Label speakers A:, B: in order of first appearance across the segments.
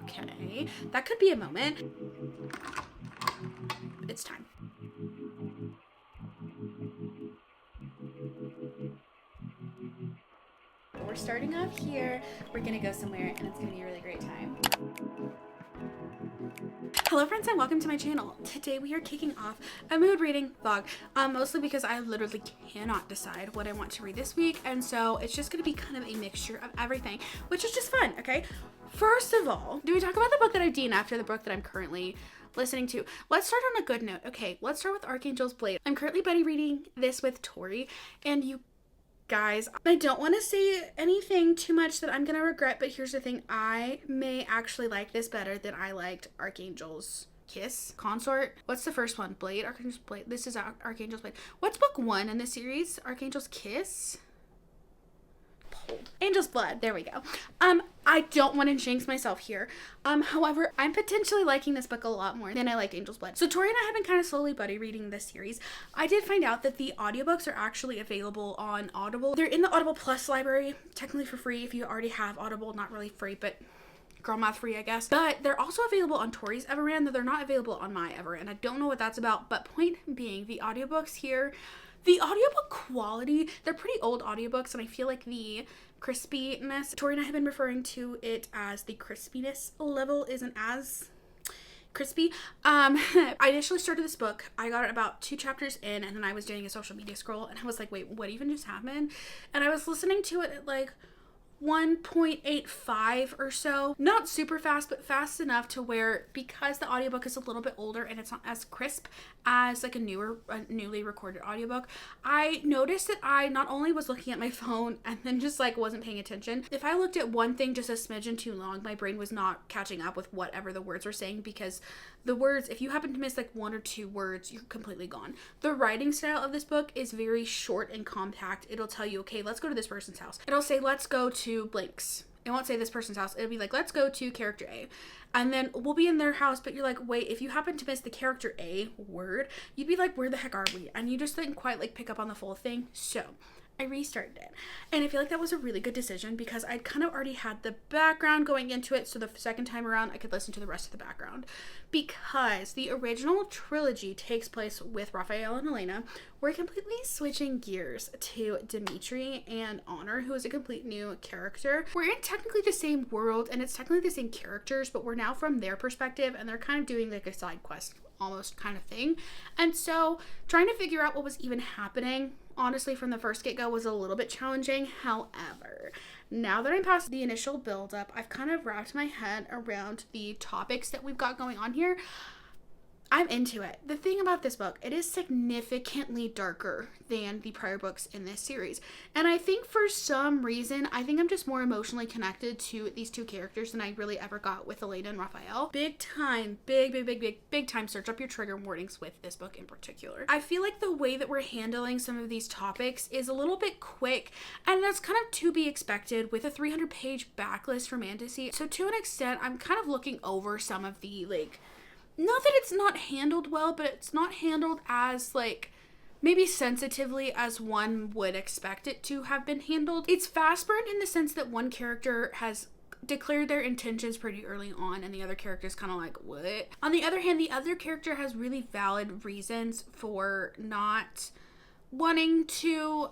A: Okay, that could be a moment. It's time. We're starting off here. We're gonna go somewhere and it's gonna be a really great time. Hello friends and welcome to my channel. Today we are kicking off a mood reading vlog, mostly because I literally cannot decide what I want to read this week, and so it's just gonna be kind of a mixture of everything, which is just fun, okay? First of all, do we talk about the book that I've DNF'd after the book that I'm currently listening to? Let's start on a good note. Okay, let's start with Archangel's Blade. I'm currently buddy reading this with Tori, and you guys, I don't want to say anything too much that I'm gonna regret, but here's the thing, I may actually like this better than I liked Archangel's Consort. What's the first one? Blade? Archangel's Blade. This is Archangel's Blade. What's book 1 in the series? Archangel's Kiss? Angel's Blood. There we go. I don't want to jinx myself here. However, I'm potentially liking this book a lot more than I like Angel's Blood. So Tori and I have been kind of slowly buddy reading this series. I did find out that the audiobooks are actually available on Audible. They're in the Audible Plus library, technically for free if you already have Audible. Not really free, but girl math free, I guess. But they're also available on Tori's Everend, though they're not available on my Everend. I don't know what that's about, but point being, the audiobooks here, the audiobook quality, they're pretty old audiobooks, and I feel like the crispiness, Tori and I have been referring to it as the crispiness level isn't as crispy. I initially started this book, I got it about 2 chapters in, and then I was doing a social media scroll, and I was like, wait, what even just happened? And I was listening to it at like 1.85 or so. Not super fast, but fast enough to where, because the audiobook is a little bit older and it's not as crisp as like a newly recorded audiobook, I noticed that I not only was looking at my phone and then just like wasn't paying attention. If I looked at one thing just a smidgen too long, my brain was not catching up with whatever the words were saying, because the words, if you happen to miss like 1 or 2 words, you're completely gone. The writing style of this book is very short and compact. It'll tell you, okay, let's go to this person's house. It'll say, let's go to blanks. It won't say this person's house. It'll be like, let's go to character A. And then we'll be in their house, but you're like, wait, if you happen to miss the character A word, you'd be like, where the heck are we? And you just didn't quite like pick up on the full thing. So I restarted it, and I feel like that was a really good decision because I'd kind of already had the background going into it, so the second time around I could listen to the rest of the background, because the original trilogy takes place with Raphael and Elena. We're completely switching gears to Dimitri and Honor, who is a complete new character. We're in technically the same world and it's technically the same characters, but we're now from their perspective, and they're kind of doing like a side quest almost kind of thing. And so trying to figure out what was even happening, honestly, from the first get-go was a little bit challenging. However, now that I'm past the initial build-up, I've kind of wrapped my head around the topics that we've got going on here. I'm into it. The thing about this book, it is significantly darker than the prior books in this series. And I think for some reason, I think I'm just more emotionally connected to these 2 characters than I really ever got with Elena and Raphael. Big time, big time search up your trigger warnings with this book in particular. I feel like the way that we're handling some of these topics is a little bit quick, and that's kind of to be expected with a 300-page backlist for fantasy. So to an extent, I'm kind of looking over some of the like, not that it's not handled well, but it's not handled as like maybe sensitively as one would expect it to have been handled. It's fast burned in the sense that one character has declared their intentions pretty early on and the other character is kind of like, what? On the other hand, the other character has really valid reasons for not wanting to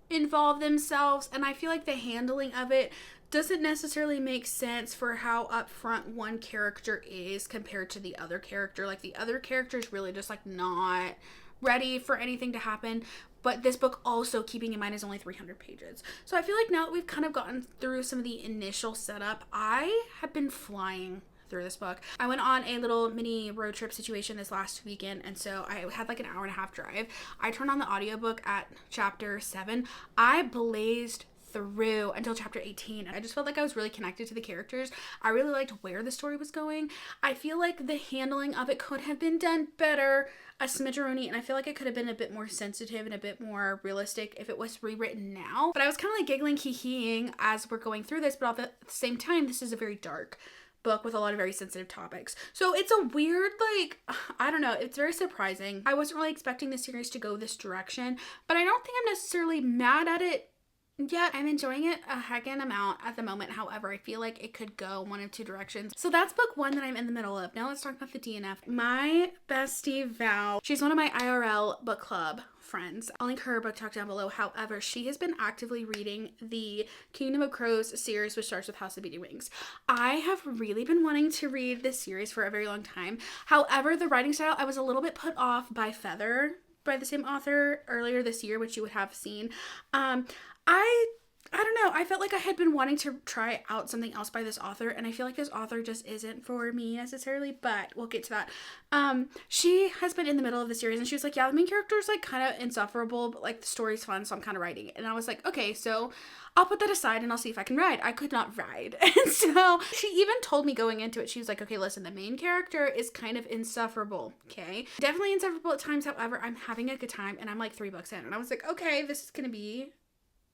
A: involve themselves, and I feel like the handling of it doesn't necessarily make sense for how upfront one character is compared to the other character. Like, the other character is really just like not ready for anything to happen. But this book also, keeping in mind, is only 300 pages. So I feel like now that we've kind of gotten through some of the initial setup, I have been flying through this book. I went on a little mini road trip situation this last weekend, and so I had like an hour-and-a-half drive. I turned on the audiobook at chapter 7. I blazed through until chapter 18. I just felt like I was really connected to the characters. I really liked where the story was going. I feel like the handling of it could have been done better, a smidgeroni, and I feel like it could have been a bit more sensitive and a bit more realistic if it was rewritten now. But I was kind of like giggling, hee-heeing as we're going through this, but at the same time, this is a very dark book with a lot of very sensitive topics. So it's a weird, like, I don't know, it's very surprising. I wasn't really expecting the series to go this direction, but I don't think I'm necessarily mad at it Yeah, I'm enjoying it a heckin' amount at the moment. However, I feel like it could go one of two directions. So that's book one that I'm in the middle of. Now let's talk about the DNF. My bestie Val, she's one of my IRL book club friends. I'll link her book talk down below. However, she has been actively reading the Kingdom of Crows series, which starts with House of Beating Wings. I have really been wanting to read this series for a very long time. However, the writing style, I was a little bit put off by Feather, by the same author earlier this year, which you would have seen. I don't know. I felt like I had been wanting to try out something else by this author, and I feel like this author just isn't for me necessarily, but we'll get to that. She has been in the middle of the series, and she was like, yeah, the main character is like kind of insufferable, but like the story's fun, so I'm kind of writing it. And I was like, okay, so I'll put that aside and I'll see if I can ride. I could not ride. And so she even told me going into it, she was like, okay, listen, the main character is kind of insufferable, okay? Definitely insufferable at times, however, I'm having a good time, and I'm like 3 books in, and I was like, okay, this is gonna be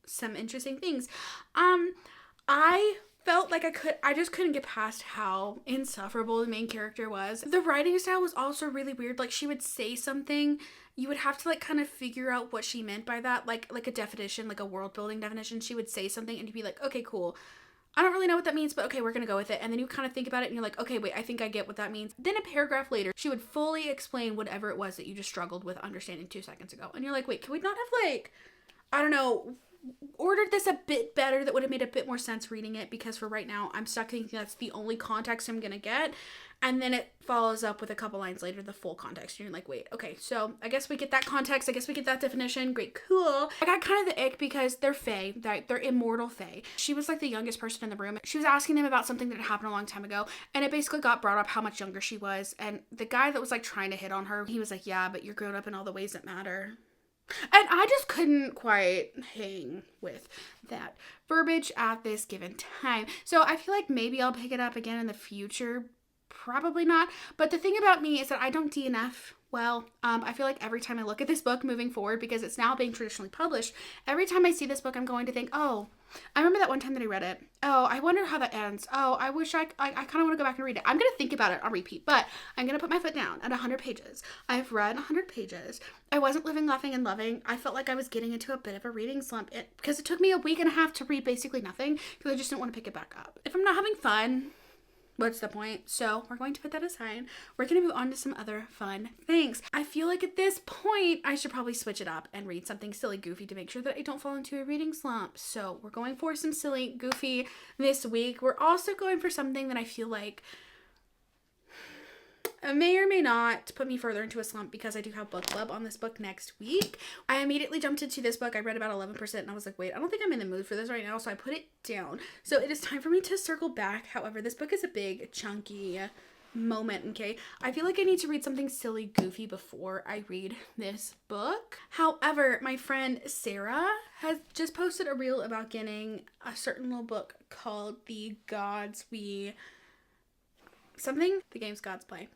A: some interesting things. I felt like I just couldn't get past how insufferable the main character was. The writing style was also really weird. Like, she would say something, you would have to like kind of figure out what she meant by that, like a definition, like a world building definition. She would say something and you'd be like, okay, cool, I don't really know what that means, but okay, we're gonna go with it. And then you kind of think about it and you're like, okay, wait, I think I get what that means. Then a paragraph later, she would fully explain whatever it was that you just struggled with understanding 2 seconds ago. And you're like, wait, can we not have like, I don't know, ordered this a bit better that would have made a bit more sense reading it? Because for right now, I'm stuck thinking that's the only context I'm gonna get. And then it follows up with a couple lines later, the full context. And you're like, wait, okay, so I guess we get that context. I guess we get that definition. Great, cool. I got kind of the ick because they're fae, they're immortal fae. She was like the youngest person in the room. She was asking them about something that had happened a long time ago. And it basically got brought up how much younger she was. And the guy that was like trying to hit on her, he was like, yeah, but you're grown up in all the ways that matter. And I just couldn't quite hang with that verbiage at this given time. So I feel like maybe I'll pick it up again in the future. Probably not. But the thing about me is that I don't DNF well. I feel like every time I look at this book moving forward, because it's now being traditionally published, every time I see this book, I'm going to think, oh, I remember that one time that I read it. Oh, I wonder how that ends. Oh, I wish I kind of want to go back and read it. I'm going to think about it on repeat, but I'm going to put my foot down at 100 pages. I've read 100 pages. I wasn't living, laughing, and loving. I felt like I was getting into a bit of a reading slump because it took me a week and a half to read basically nothing because I just didn't want to pick it back up. If I'm not having fun, what's the point? So we're going to put that aside. We're going to move on to some other fun things. I feel like at this point, I should probably switch it up and read something silly, goofy to make sure that I don't fall into a reading slump. So we're going for some silly, goofy this week. We're also going for something that I feel like may or may not put me further into a slump because I do have book club on this book next week. I immediately jumped into this book. I read about 11% and I was like, wait, I don't think I'm in the mood for this right now. So I put it down. So it is time for me to circle back. However, this book is a big, chunky moment, okay? I feel like I need to read something silly, goofy before I read this book. However, my friend Sarah has just posted a reel about getting a certain little book called The Games Gods Play.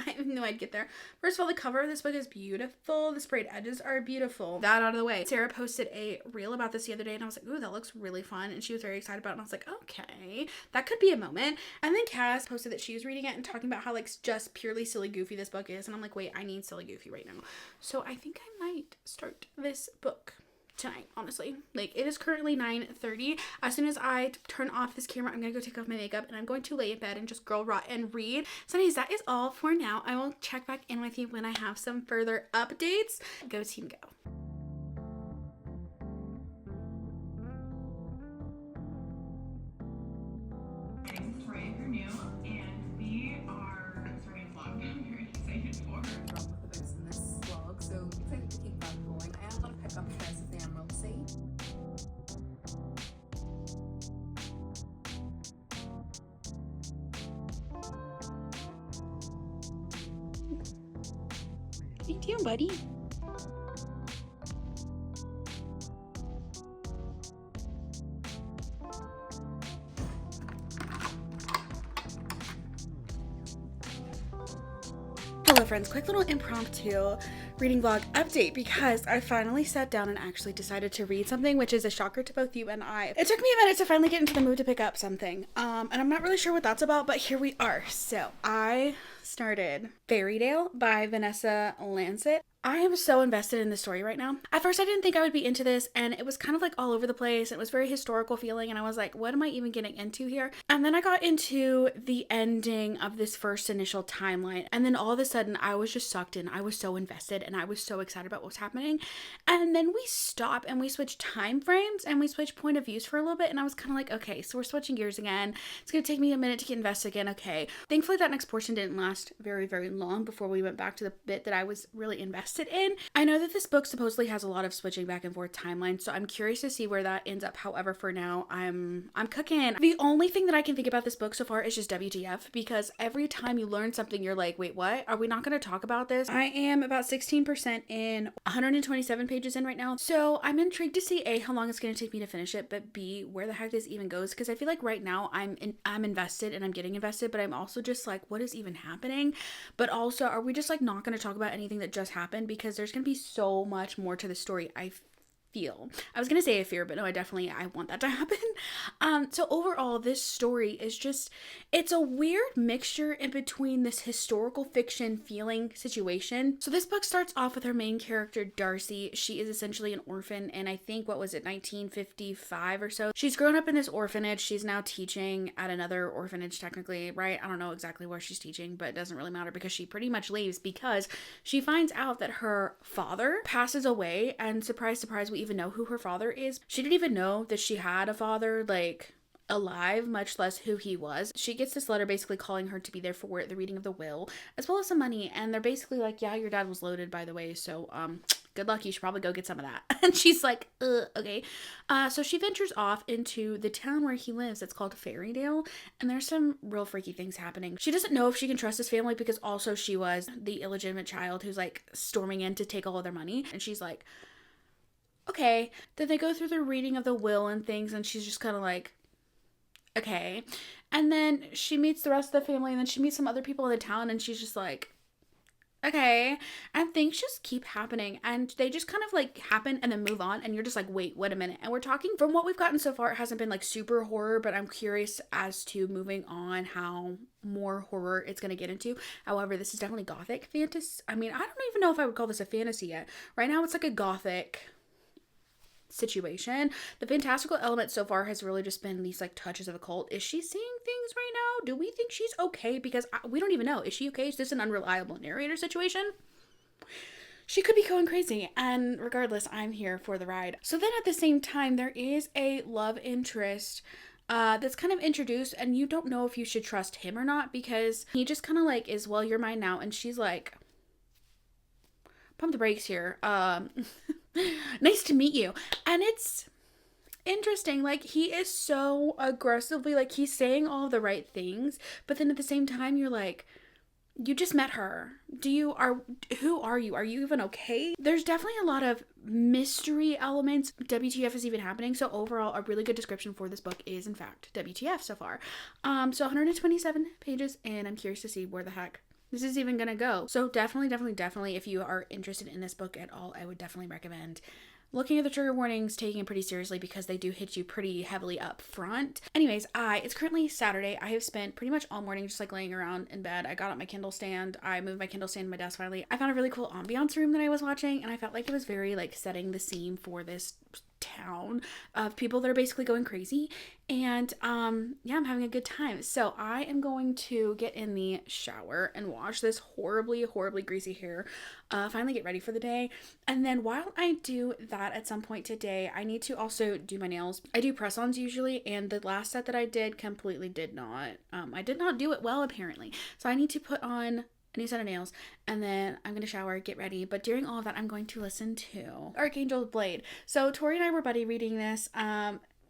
A: I knew I'd get there. First of all, the cover of this book is beautiful. The sprayed edges are beautiful. That out of the way. Sarah posted a reel about this the other day and I was like, ooh, that looks really fun. And she was very excited about it. And I was like, okay, that could be a moment. And then Cass posted that she was reading it and talking about how like just purely silly goofy this book is. And I'm like, wait, I need silly goofy right now. So I think I might start this book tonight, honestly. Like, it is currently 9:30. As soon as I turn off this camera, I'm gonna go take off my makeup and I'm going to lay in bed and just girl rot and read. So anyways, that is all for now. I will check back in with you when I have some further updates. Go team, go.
B: It's Tryin for new, and we are starting a vlog that I'm very excited for.
C: With the in this vlog, so excited to keep that going. I am going to pick up the rest of the Emerald Sea.
A: What are you doing, buddy? Hello friends, quick little impromptu reading vlog update because I finally sat down and actually decided to read something, which is a shocker to both you and I. It took me a minute to finally get into the mood to pick up something, and I'm not really sure what that's about, but here we are. So I started Fairy Tale by Vanessa Lancet. I am so invested in this story right now. At first, I didn't think I would be into this, and it was kind of like all over the place. It was very historical feeling, and I was like, what am I even getting into here? And then I got into the ending of this first initial timeline, and then all of a sudden, I was just sucked in. I was so invested, and I was so excited about what was happening. And then we stop and we switch time frames, and we switch point of views for a little bit, and I was kind of like, okay, so we're switching gears again. It's gonna take me a minute to get invested again. Okay. Thankfully, that next portion didn't last very, very long before we went back to the bit that I was really invested in. I know that this book supposedly has a lot of switching back and forth timelines, so I'm curious to see where that ends up. However, for now, I'm cooking. The only thing that I can think about this book so far is just WTF, because every time you learn something, you're like, wait, what? Are we not going to talk about this? I am about 16% in, 127 pages in right now, so I'm intrigued to see A, how long it's going to take me to finish it, but B, where the heck this even goes, because I feel like right now I'm invested and I'm getting invested, but I'm also just like, what is even happening? But also, are we just like not going to talk about anything that just happened, because there's going to be so much more to the story, I feel. I was going to say I fear, but no, I want that to happen. So overall, this story is just, it's a weird mixture in between this historical fiction feeling situation. So this book starts off with our main character, Darcy. She is essentially an orphan, and I think, what was it, 1955 or so? She's grown up in this orphanage. She's now teaching at another orphanage, technically, right? I don't know exactly where she's teaching, but it doesn't really matter, because she pretty much leaves because she finds out that her father passes away, and surprise, surprise, we even know who her father is. She didn't even know that she had a father, like, alive, much less who he was. She gets this letter basically calling her to be there for the reading of the will, as well as some money, and they're basically like, yeah, your dad was loaded, by the way, so good luck, you should probably go get some of that. And she's like, okay. So she ventures off into the town where he lives. It's called Fairydale, and there's some real freaky things happening. She doesn't know if she can trust his family, because also she was the illegitimate child who's like storming in to take all of their money, and she's like, okay. Then they go through the reading of the will and things, and she's just kind of like, okay. And then she meets the rest of the family, and then she meets some other people in the town, and she's just like, okay. And things just keep happening, and they just kind of like happen and then move on, and you're just like, wait a minute. And we're talking, from what we've gotten so far, it hasn't been like super horror, but I'm curious as to moving on how more horror it's going to get into. However, this is definitely gothic fantasy. I mean, I don't even know if I would call this a fantasy yet. Right now it's like a gothic situation. The fantastical element so far has really just been these like touches of occult. Is she seeing things right now? Do we think she's okay? Because we don't even know. Is she okay? Is this an unreliable narrator situation? She could be going crazy, and regardless, I'm here for the ride. So then at the same time, there is a love interest that's kind of introduced, and you don't know if you should trust him or not, because he just kind of like is, well, you're mine now, and she's like, pump the brakes here. Nice to meet you. And it's interesting, like, he is so aggressively, like, he's saying all the right things, but then at the same time you're like, you just met her. Who are you? Are you even okay? There's definitely a lot of mystery elements. WTF is even happening. So overall, a really good description for this book is in fact WTF so far. So 127 pages, and I'm curious to see where the heck this is even gonna go. So definitely, if you are interested in this book at all, I would definitely recommend looking at the trigger warnings, taking it pretty seriously, because they do hit you pretty heavily up front. Anyways, it's currently Saturday. I have spent pretty much all morning just like laying around in bed. I got up my Kindle stand. I moved my Kindle stand to my desk finally. I found a really cool ambiance room that I was watching, and I felt like it was very like setting the scene for this town of people that are basically going crazy, and yeah, I'm having a good time. So I am going to get in the shower and wash this horribly greasy hair, finally get ready for the day. And then while I do that, at some point today, I need to also do my nails. I do press-ons usually, and the last set that I did completely did not, I did not do it well apparently, so I need to put on a new set of nails, and then I'm gonna shower, get ready. But during all of that, I'm going to listen to Archangel Blade. So Tori and I were buddy reading this.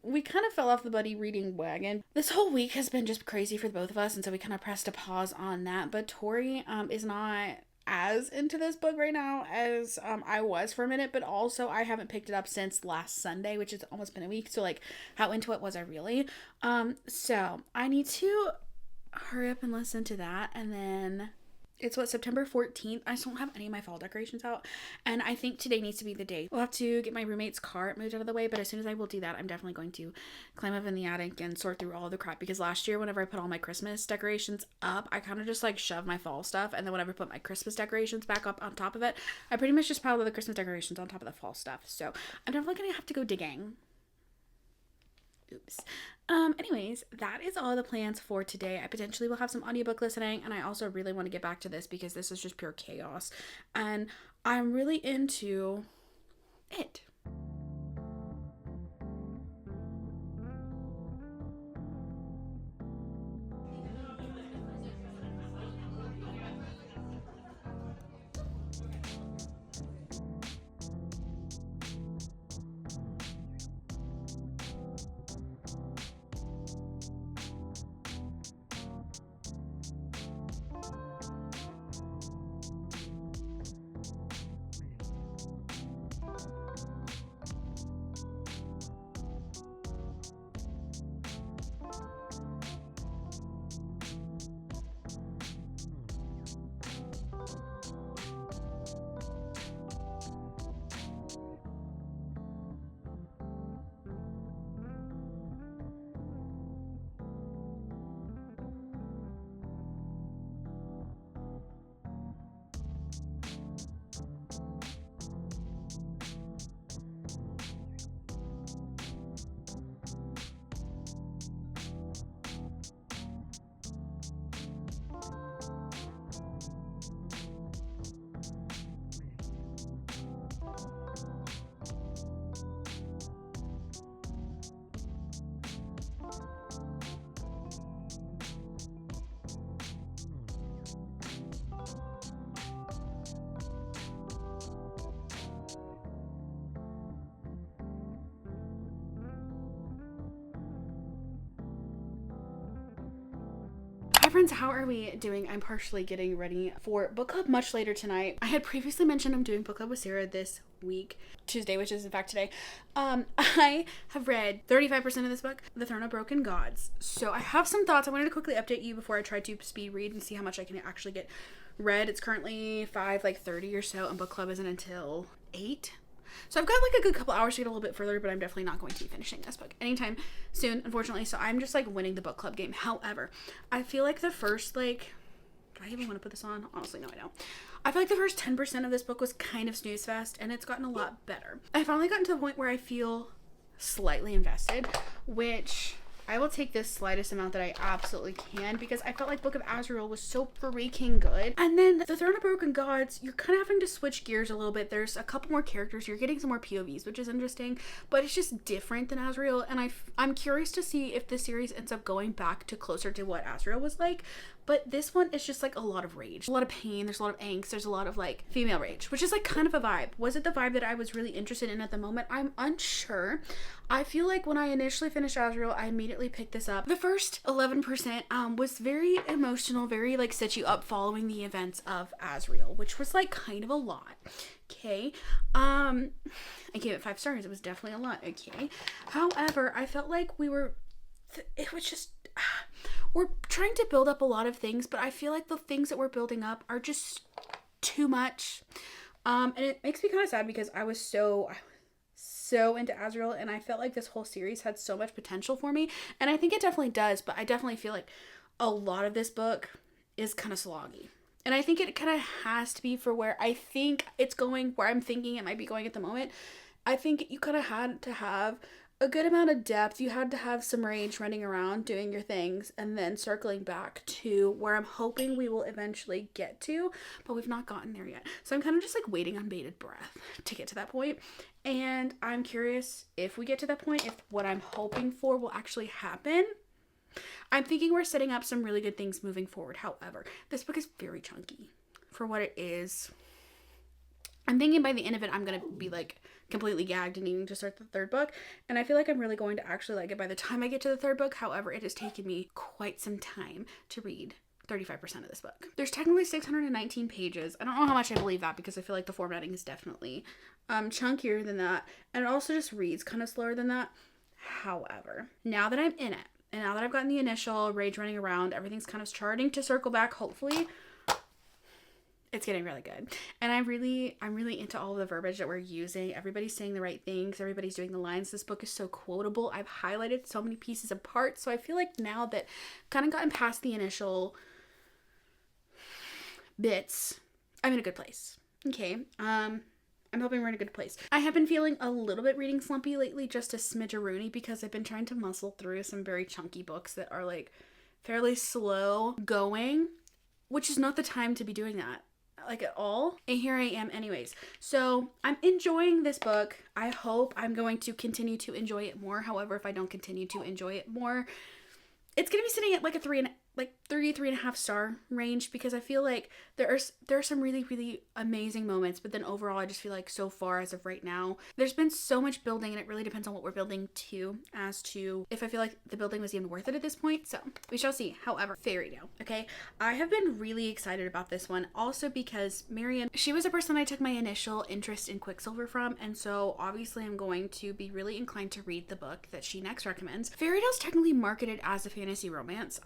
A: We kind of fell off the buddy reading wagon. This whole week has been just crazy for the both of us, and so we kind of pressed a pause on that. But Tori is not as into this book right now as I was for a minute, but also I haven't picked it up since last Sunday, which has almost been a week. So like, how into it was I really? So I need to hurry up and listen to that, and then It's September 14th. I just don't have any of my fall decorations out. And I think today needs to be the day. We'll have to get my roommate's car moved out of the way. But as soon as I will do that, I'm definitely going to climb up in the attic and sort through all of the crap. Because last year, whenever I put all my Christmas decorations up, I kind of just like shoved my fall stuff. And then whenever I put my Christmas decorations back up on top of it, I pretty much just piled the Christmas decorations on top of the fall stuff. So I'm definitely going to have to go digging. Oops. Anyways, that is all the plans for today. I potentially will have some audiobook listening, and I also really want to get back to this because this is just pure chaos, and I'm really into it. Hi friends, how are we doing? I'm partially getting ready for book club much later tonight. I had previously mentioned I'm doing book club with Sarah this week, Tuesday, which is in fact today. I have read 35% of this book, The Throne of Broken Gods. So I have some thoughts. I wanted to quickly update you before I try to speed read and see how much I can actually get read. It's currently 5:30 or so, and book club isn't until 8. So I've got like a good couple hours to get a little bit further, but I'm definitely not going to be finishing this book anytime soon, unfortunately. So I'm just like winning the book club game. However, I feel like the first do I even want to put this on? Honestly, no, I don't. I feel like the first 10% of this book was kind of snooze fest, and it's gotten a lot better. I finally gotten to the point where I feel slightly invested, which I will take the slightest amount that I absolutely can, because I felt like Book of Azrael was so freaking good. And then The Throne of Broken Gods, you're kind of having to switch gears a little bit. There's a couple more characters. You're getting some more POVs, which is interesting, but it's just different than Azrael. And I'm curious to see if this series ends up going back to closer to what Azrael was like. But this one is just like a lot of rage, a lot of pain, there's a lot of angst, there's a lot of like female rage, which is like kind of a vibe. Was it the vibe that I was really interested in at the moment? I'm unsure. I feel like when I initially finished Azrael, I immediately picked this up. The first 11% was very emotional, very like set you up following the events of Azrael, which was like kind of a lot. Okay. I gave it 5 stars. It was definitely a lot. Okay. However, I felt like it was just we're trying to build up a lot of things, but I feel like the things that we're building up are just too much. And it makes me kind of sad because I was so into Azrael, and I felt like this whole series had so much potential for me, and I think it definitely does, but I definitely feel like a lot of this book is kind of sloggy. And I think it kind of has to be for where I think it's going, where I'm thinking it might be going at the moment. I think you kind of had to have a good amount of depth. You had to have some rage running around doing your things and then circling back to where I'm hoping we will eventually get to, but we've not gotten there yet. So I'm kind of just like waiting on bated breath to get to that point. And I'm curious if we get to that point, if what I'm hoping for will actually happen. I'm thinking we're setting up some really good things moving forward. However, this book is very chunky for what it is. I'm thinking by the end of it, I'm going to be like completely gagged and needing to start the 3rd book. And I feel like I'm really going to actually like it by the time I get to the 3rd book. However, it has taken me quite some time to read 35% of this book. There's technically 619 pages. I don't know how much I believe that because I feel like the formatting is definitely chunkier than that. And it also just reads kind of slower than that. However, now that I'm in it, and now that I've gotten the initial rage running around, everything's kind of starting to circle back, hopefully. It's getting really good. And I'm really into all of the verbiage that we're using. Everybody's saying the right things. Everybody's doing the lines. This book is so quotable. I've highlighted so many pieces of parts. So I feel like now that kind of gotten past the initial bits, I'm in a good place. Okay. I'm hoping we're in a good place. I have been feeling a little bit reading slumpy lately, just a smidgeroony, because I've been trying to muscle through some very chunky books that are like fairly slow going, which is not the time to be doing that, like, at all. And here I am anyways. So I'm enjoying this book. I hope I'm going to continue to enjoy it more. However, if I don't continue to enjoy it more, it's gonna be sitting at like a 3.5 star range, because I feel like there are some really amazing moments, but then overall I just feel like so far as of right now there's been so much building, and it really depends on what we're building to as to if I feel like the building was even worth it at this point. So we shall see. However, Fairy Tale, okay, I have been really excited about this one, also because Marian, she was a person I took my initial interest in Quicksilver from, and so obviously I'm going to be really inclined to read the book that she next recommends. Fairy Tale's technically marketed as a fantasy romance.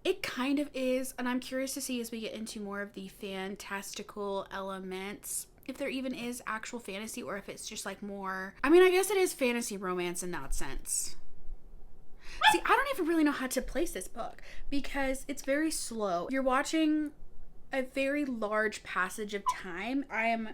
A: It kind of is, and I'm curious to see as we get into more of the fantastical elements if there even is actual fantasy, or if it's just like more, I mean, I guess it is fantasy romance in that sense. See, I don't even really know how to place this book because it's very slow. You're watching a very large passage of time. I am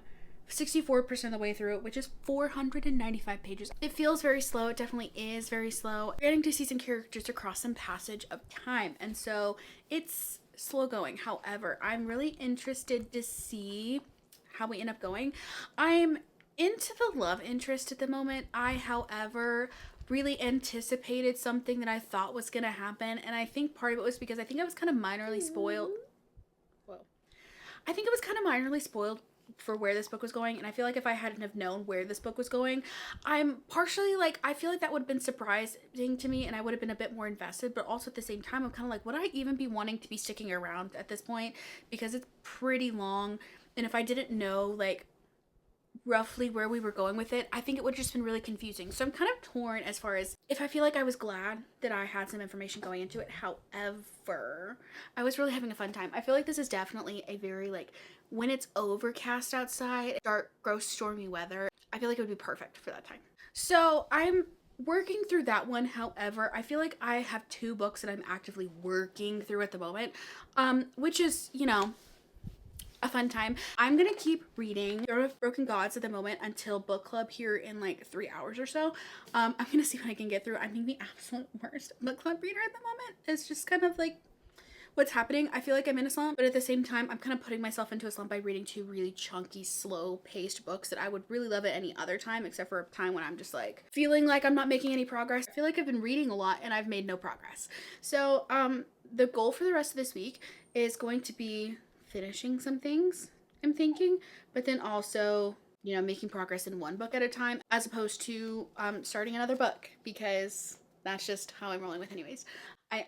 A: 64% of the way through it, which is 495 pages. It feels very slow. It definitely is very slow. We're getting to see some characters across some passage of time, and so it's slow going. However, I'm really interested to see how we end up going. I'm into the love interest at the moment. I, however, really anticipated something that I thought was gonna happen, and I think part of it was because I think I was kind of minorly spoiled. Whoa. I think it was kind of minorly spoiled for where this book was going, and I feel like if I hadn't have known where this book was going, I'm partially like, I feel like that would have been surprising to me and I would have been a bit more invested, but also at the same time I'm kind of like, would I even be wanting to be sticking around at this point, because it's pretty long, and if I didn't know like roughly where we were going with it, I think it would have just been really confusing. So I'm kind of torn as far as if I feel like I was glad that I had some information going into it. However, I was really having a fun time. I feel like this is definitely a very like, when it's overcast outside, dark, gross, stormy weather, I feel like it would be perfect for that time. So I'm working through that one. However, I feel like I have two books that I'm actively working through at the moment, which is, you know, a fun time. I'm gonna keep reading Throne of Broken Gods at the moment until book club here in like 3 hours or so. I'm gonna see what I can get through. I'm being the absolute worst book club reader at the moment. It's just kind of like what's happening. I feel like I'm in a slump, but at the same time, I'm kind of putting myself into a slump by reading two really chunky, slow-paced books that I would really love at any other time, except for a time when I'm just like feeling like I'm not making any progress. I feel like I've been reading a lot and I've made no progress. So the goal for the rest of this week is going to be finishing some things, I'm thinking, but then also, you know, making progress in one book at a time as opposed to starting another book, because that's just how I'm rolling with anyways. I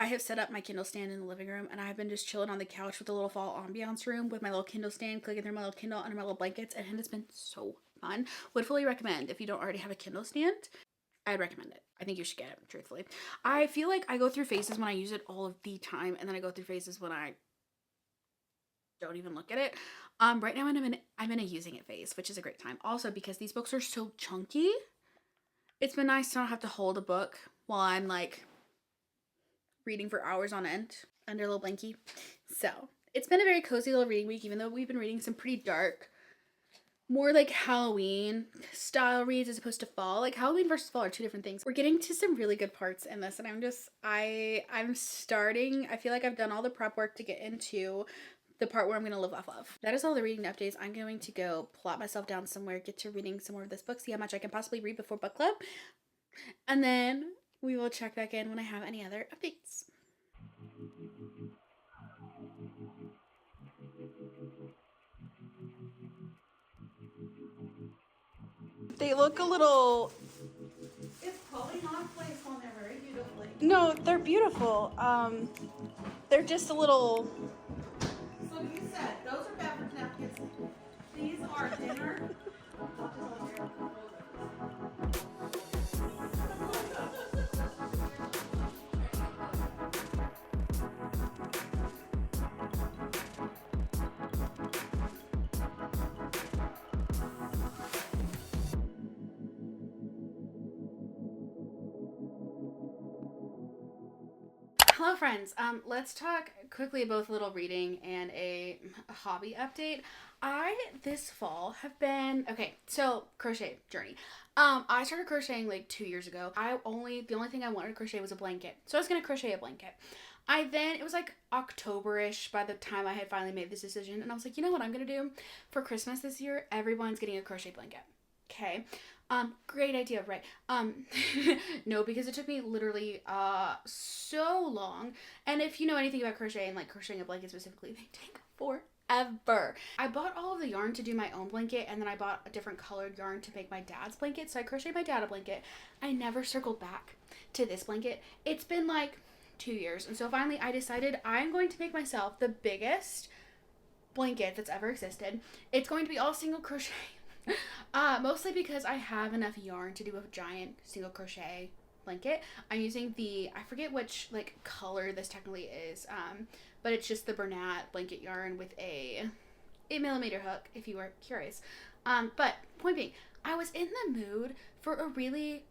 A: have set up my Kindle stand in the living room, and I've been just chilling on the couch with a little fall ambiance room with my little Kindle stand, clicking through my little Kindle under my little blankets, and it's been so fun. Would fully recommend. If you don't already have a Kindle stand, I'd recommend it. I think you should get it, truthfully. I feel like I go through phases when I use it all of the time, and then I go through phases when I don't even look at it. Right now I'm in a using it phase, which is a great time. Also, because these books are so chunky, it's been nice to not have to hold a book while I'm like reading for hours on end under a little blankie. So it's been a very cozy little reading week, even though we've been reading some pretty dark, more like Halloween style reads as opposed to fall. Like Halloween versus fall are two different things. We're getting to some really good parts in this, and I'm starting, I feel like I've done all the prep work to get into the part where I'm going to live off of. That is all the reading updates. I'm going to go plot myself down somewhere, get to reading some more of this book, see how much I can possibly read before book club, and then we will check back in when I have any other updates. They look a little... It's probably not placed on there very beautifully. No, they're beautiful. They're just a little... So you said those are beverage napkins. These are dinner. Hello, friends. Let's talk quickly both a little reading and a hobby update. I this fall have been so crochet journey. I started crocheting like 2 years ago. The only thing I wanted to crochet was a blanket, so I was gonna crochet a blanket. It was like October-ish by the time I had finally made this decision, and I was like, you know what I'm gonna do for Christmas this year? Everyone's getting a crochet blanket. Okay. Great idea, right? No, because it took me literally so long. And if you know anything about crocheting, like crocheting a blanket specifically, they take forever. I bought all of the yarn to do my own blanket, and then I bought a different colored yarn to make my dad's blanket. So I crocheted my dad a blanket. I never circled back to this blanket. It's been like 2 years, and so finally I decided I'm going to make myself the biggest blanket that's ever existed. It's going to be all single crochet. Mostly because I have enough yarn to do a giant single crochet blanket. I'm using I forget which like color this technically is, but it's just the Bernat blanket yarn with a 8mm hook, if you were curious. But point being, I was in the mood for a really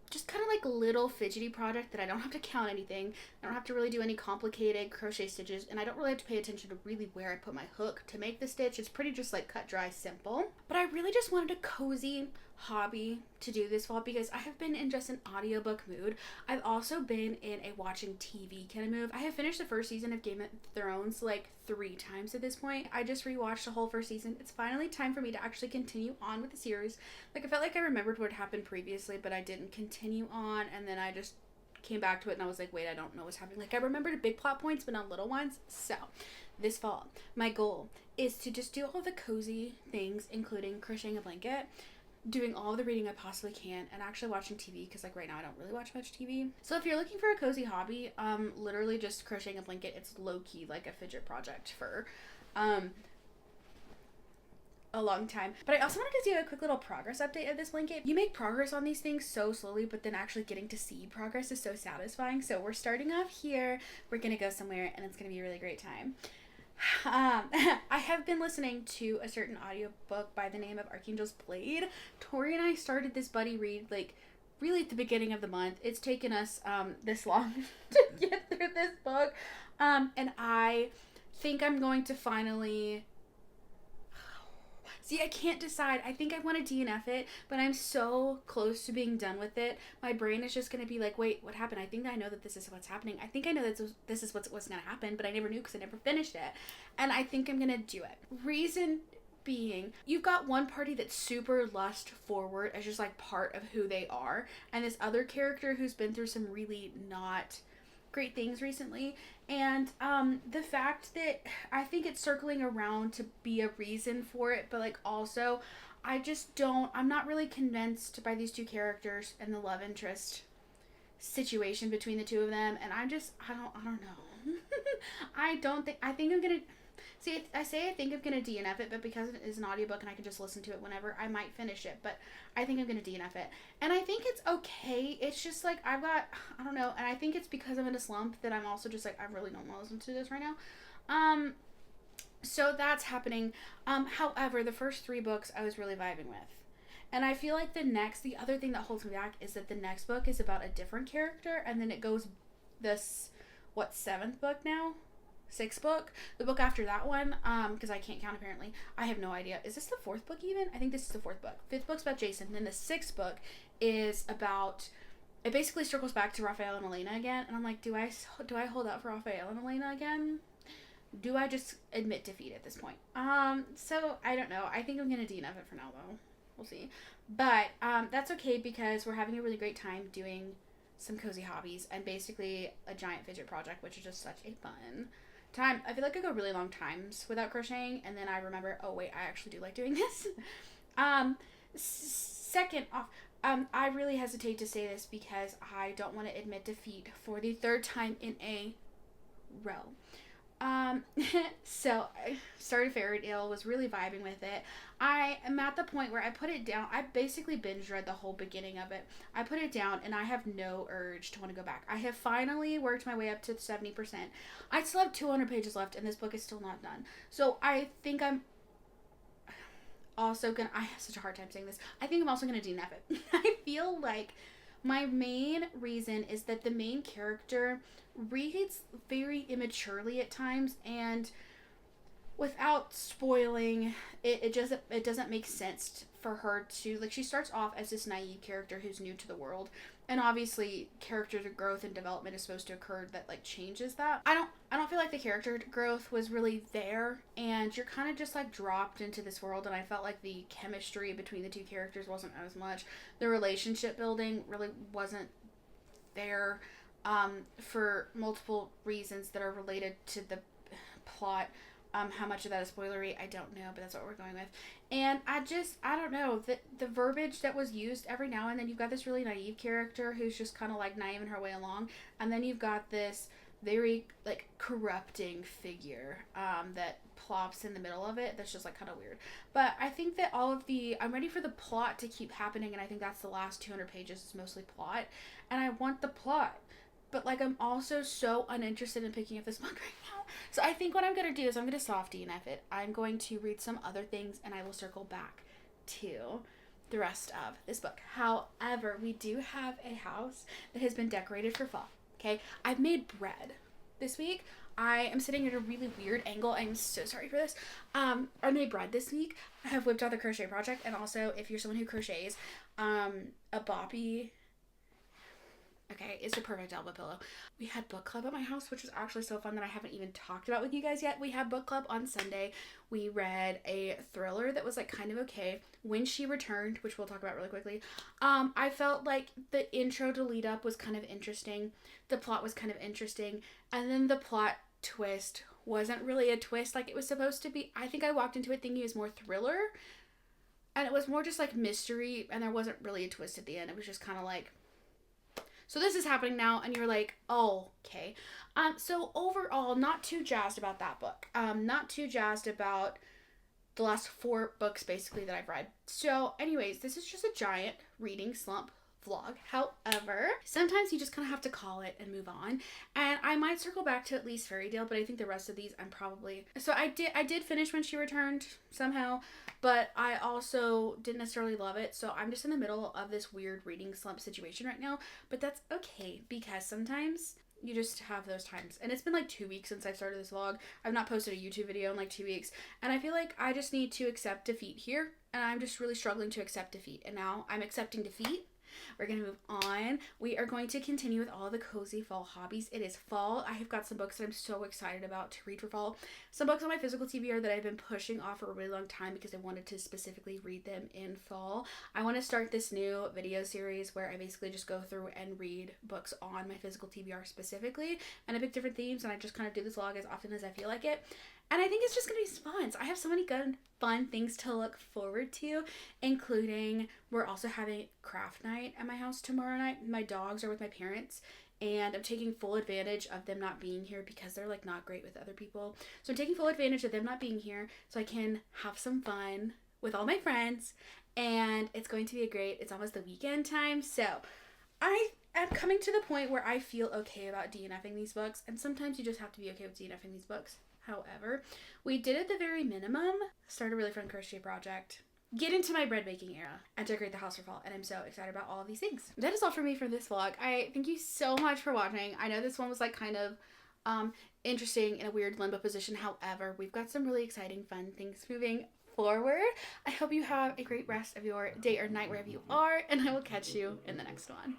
A: just kind of like little fidgety project that I don't have to count anything. I don't have to really do any complicated crochet stitches, and I don't really have to pay attention to really where I put my hook to make the stitch. It's pretty just like cut, dry, simple. But I really just wanted a cozy hobby to do this fall because I have been in just an audiobook mood. I've also been in a watching TV kind of mood. I have finished the first season of Game of Thrones like 3 times at this point. I just rewatched the whole first season. It's finally time for me to actually continue on with the series. Like, I felt like I remembered what happened previously, but I didn't continue on, and then I just came back to it and I was like, wait, I don't know what's happening. Like, I remembered big plot points but not little ones. So this fall my goal is to just do all the cozy things, including crocheting a blanket, doing all the reading I possibly can, and actually watching TV, because like right now I don't really watch much TV. So if you're looking for a cozy hobby, literally just crocheting a blanket, it's low-key like a fidget project for a long time. But I also wanted to do a quick little progress update of this blanket. You make progress on these things so slowly, but then actually getting to see progress is so satisfying. So we're starting off here, we're gonna go somewhere, and it's gonna be a really great time. I have been listening to a certain audiobook by the name of Archangel's Blade. Tori and I started this buddy read like really at the beginning of the month. It's taken us this long to get through this book, and I think I'm going to finally see, I can't decide. I think I want to DNF it, but I'm so close to being done with it. My brain is just going to be like, wait, what happened? I think I know that this is what's happening. I think I know that this is what's going to happen, but I never knew because I never finished it. And I think I'm going to do it. Reason being, you've got one party that's super lust forward as just like part of who they are, and this other character who's been through some really not great things recently, and the fact that I think it's circling around to be a reason for it, but like also I'm not really convinced by these two characters and the love interest situation between the two of them, and I don't know. I think I'm gonna see, I think I'm gonna DNF it, but because it is an audiobook and I can just listen to it whenever, I might finish it, but I think I'm gonna DNF it. And I think it's okay. It's just like I don't know, and I think it's because I'm in a slump that I'm also just like, I really don't want to listen to this right now. So that's happening. However, the first 3 books I was really vibing with. And I feel like the other thing that holds me back is that the next book is about a different character, and then it goes this, 7th book now? 6th book, the book after that one, because I can't count apparently. I have no idea. Is this the 4th book even? I think this is the 4th book. 5th book's about Jason, and then the 6th book is about, it basically circles back to Raphael and Elena again, and I'm like, do I hold out for Raphael and Elena again? Do I just admit defeat at this point? So I don't know. I think I'm gonna DNF it for now though. We'll see. But that's okay because we're having a really great time doing some cozy hobbies and basically a giant fidget project, which is just such a fun time. I feel like I go really long times without crocheting, and then I remember, oh wait, I actually do like doing this. Second off, I really hesitate to say this because I don't want to admit defeat for the 3rd time in a row. So I started Fairy Tale, was really vibing with it. I am at the point where I put it down. I basically binge read the whole beginning of it. I put it down and I have no urge to want to go back. I have finally worked my way up to 70%. I still have 200 pages left and this book is still not done. So I think I'm also gonna, I have such a hard time saying this, I think I'm also gonna DNF it. I feel like My main reason is that the main character reads very immaturely at times, and without spoiling it doesn't make sense for her to, like, she starts off as this naive character who's new to the world, and obviously character growth and development is supposed to occur that like changes that. I don't feel like the character growth was really there, and you're kind of just like dropped into this world, and I felt like the chemistry between the two characters wasn't as much. The relationship building really wasn't there, for multiple reasons that are related to the plot. How much of that is spoilery, I don't know, but that's what we're going with. And I don't know, the verbiage that was used every now and then, you've got this really naive character who's just kind of like naiving her way along, and then you've got this very like corrupting figure that plops in the middle of it, that's just like kind of weird. But I think that I'm ready for the plot to keep happening, and I think that's the last 200 pages is mostly plot, and I want the plot. But like, I'm also so uninterested in picking up this book right now. So I think what I'm going to do is I'm going to soft DNF it. I'm going to read some other things, and I will circle back to the rest of this book. However, we do have a house that has been decorated for fall. Okay, I've made bread this week. I am sitting at a really weird angle. I'm so sorry for this. I made bread this week. I have whipped out the crochet project, and also, if you're someone who crochets, a boppy, okay, it's a perfect elbow pillow. We had book club at my house, which was actually so fun that I haven't even talked about with you guys yet. We had book club on Sunday. We read a thriller that was like kind of okay. When She Returned, which we'll talk about really quickly. I felt like the intro to lead up was kind of interesting. The plot was kind of interesting. And then the plot twist wasn't really a twist like it was supposed to be. I think I walked into it thinking it was more thriller. And it was more just like mystery. And there wasn't really a twist at the end. It was just kind of like, so this is happening now, and you're like, oh, okay. So overall, not too jazzed about that book. Not too jazzed about the last 4 books, basically, that I've read. So anyways, this is just a giant reading slump vlog. However, sometimes you just kind of have to call it and move on. And I might circle back to at least Fairy Tale, but I think the rest of these I'm probably... So I did finish When She Returned somehow, but I also didn't necessarily love it. So I'm just in the middle of this weird reading slump situation right now. But that's okay, because sometimes you just have those times. And it's been like 2 weeks since I started this vlog. I've not posted a YouTube video in like 2 weeks. And I feel like I just need to accept defeat here. And I'm just really struggling to accept defeat. And now I'm accepting defeat. We're going to move on. We are going to continue with all the cozy fall hobbies. It is fall. I have got some books that I'm so excited about to read for fall. Some books on my physical TBR that I've been pushing off for a really long time because I wanted to specifically read them in fall. I want to start this new video series where I basically just go through and read books on my physical TBR specifically. And I pick different themes, and I just kind of do this vlog as often as I feel like it. And I think it's just going to be fun. So I have so many good, fun things to look forward to, including we're also having craft night at my house tomorrow night. My dogs are with my parents, and I'm taking full advantage of them not being here because they're like not great with other people. So I'm taking full advantage of them not being here so I can have some fun with all my friends, and it's going to be it's almost the weekend time. So I am coming to the point where I feel okay about DNFing these books, and sometimes you just have to be okay with DNFing these books. However, we did at the very minimum start a really fun crochet project, get into my bread making era, and decorate the house for fall, and I'm so excited about all of these things. That is all for me for this vlog. I thank you so much for watching. I know this one was like kind of interesting in a weird limbo position. However, we've got some really exciting fun things moving forward. I hope you have a great rest of your day or night wherever you are, and I will catch you in the next one.